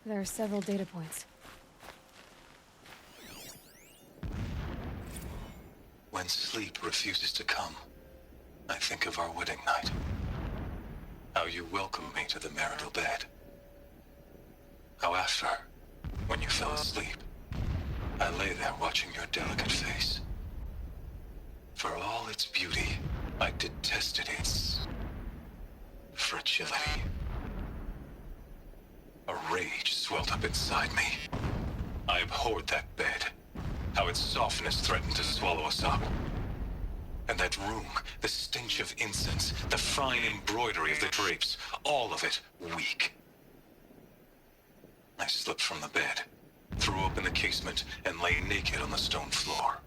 There are several data points. When sleep refuses to come, I think of our wedding night. How you welcomed me to the marital bed. How after, when you fell asleep, I lay there watching your delicate face. For all its beauty, I detested its fragility. A rage swelled up inside me. I abhorred that bed, how its softness threatened to swallow us up. And that room, the stench of incense, the fine embroidery of the drapes, all of it weak. I slipped from the bed, threw open the casement, and lay naked on the stone floor,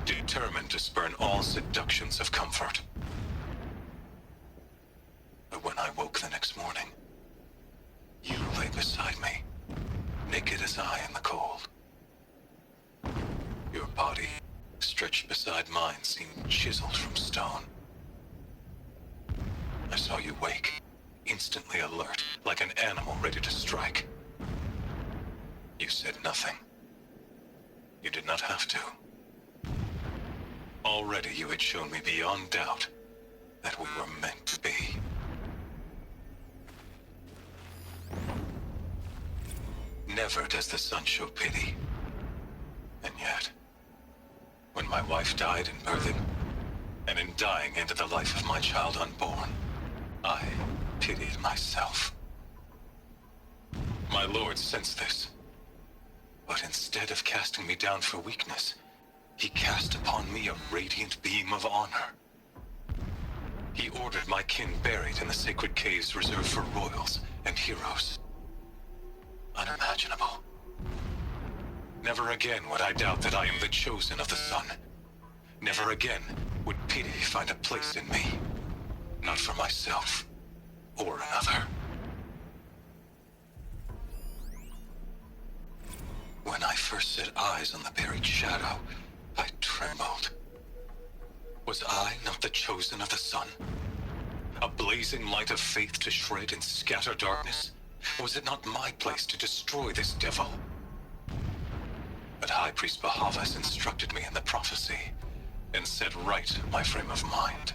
determined to spurn all seductions of comfort. But when I woke the next morning, you lay beside me, naked as I in the cold. Your body, stretched beside mine, seemed chiseled from stone. I saw you wake, instantly alert, like an animal ready to strike. You said nothing. You did not have to. Already you had shown me beyond doubt that we were meant to be. Never does the sun show pity. And yet, when my wife died in birthing, and in dying ended the life of my child unborn, I pitied myself. My lord sensed this, but instead of casting me down for weakness, he cast upon me a radiant beam of honor. He ordered my kin buried in the sacred caves reserved for royals and heroes. Unimaginable. Never again would I doubt that I am the chosen of the sun. Never again would pity find a place in me, not for myself or another. When I first set eyes on the buried shadow, I trembled. Was I not the chosen of the sun? A blazing light of faith to shred and scatter darkness? Was it not my place to destroy this devil? But High Priest Bahavas instructed me in the prophecy and set right my frame of mind.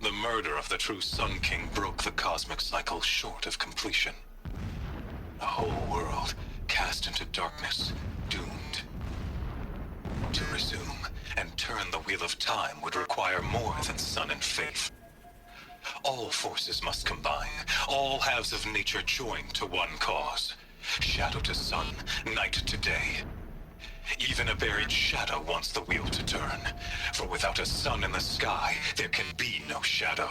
The murder of the true Sun King broke the cosmic cycle short of completion. The whole world cast into darkness, doomed. To resume and turn the wheel of time would require more than sun and faith. All forces must combine, all halves of nature join to one cause. Shadow to sun, night to day. Even a buried shadow wants the wheel to turn, for without a sun in the sky, there can be no shadow.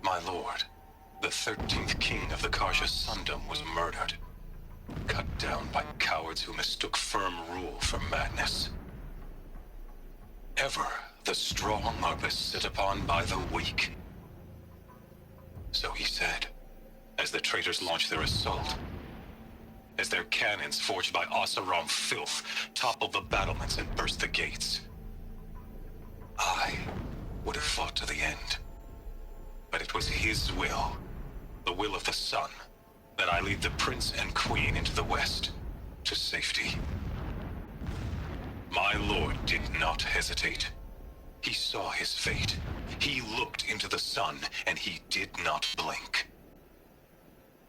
My lord, the 13th king of the Karja Sundom was murdered, cut down by cowards who mistook firm rule for madness. Ever the strong are beset upon by the weak. So he said, as the traitors launched their assault, as their cannons forged by Oseram filth toppled the battlements and burst the gates. I would have fought to the end, but it was his will, the will of the sun, that I lead the prince and queen into the west, to safety. My lord did not hesitate. He saw his fate. He looked into the sun, and he did not blink.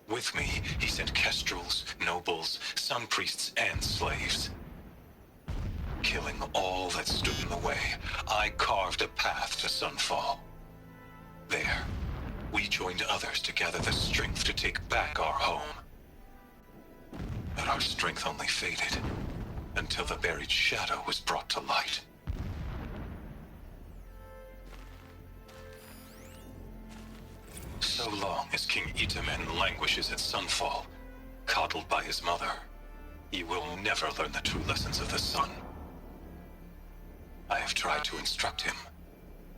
With me, he sent kestrels, nobles, sun priests, and slaves. Killing all that stood in the way, I carved a path to sunfall. There, we joined others to gather the strength to take back our home. But our strength only faded until the buried shadow was brought to light. So long as King Itamen languishes at sunfall, coddled by his mother, he will never learn the true lessons of the sun. I have tried to instruct him,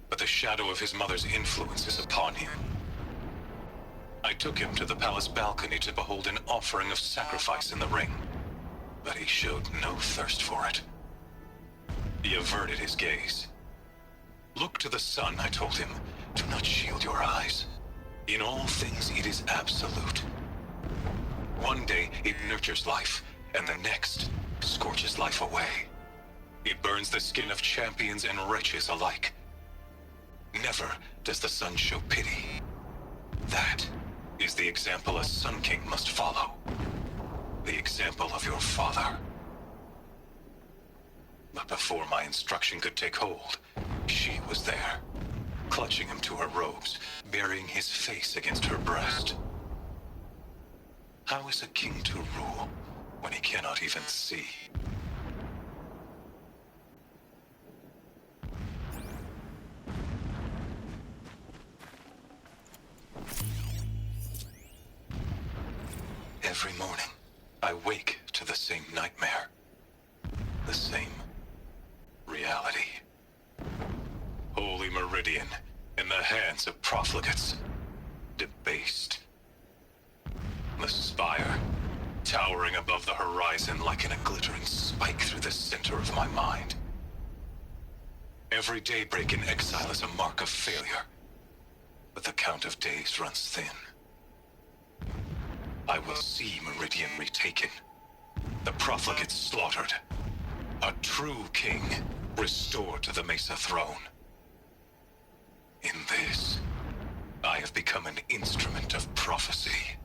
but the shadow of his mother's influence is upon him. I took him to the palace balcony to behold an offering of sacrifice in the ring, but he showed no thirst for it. He averted his gaze. Look to the sun, I told him, to Do not shield your eyes. In all things, it is absolute. One day, it nurtures life, and the next, scorches life away. It burns the skin of champions and wretches alike. Never does the sun show pity. That is the example a Sun King must follow. The example of your father. But before my instruction could take hold, she was there, clutching him to her robes, burying his face against her breast. How is a king to rule when he cannot even see? Every morning, I wake to the same nightmare. The same reality. Holy Meridian in the hands of profligates. Debased. The spire, towering above the horizon like a glittering spike through the center of my mind. Every daybreak in exile is a mark of failure, but the count of days runs thin. I will see Meridian retaken, the profligates slaughtered, a true king restored to the Mesa throne. In this, I have become an instrument of prophecy.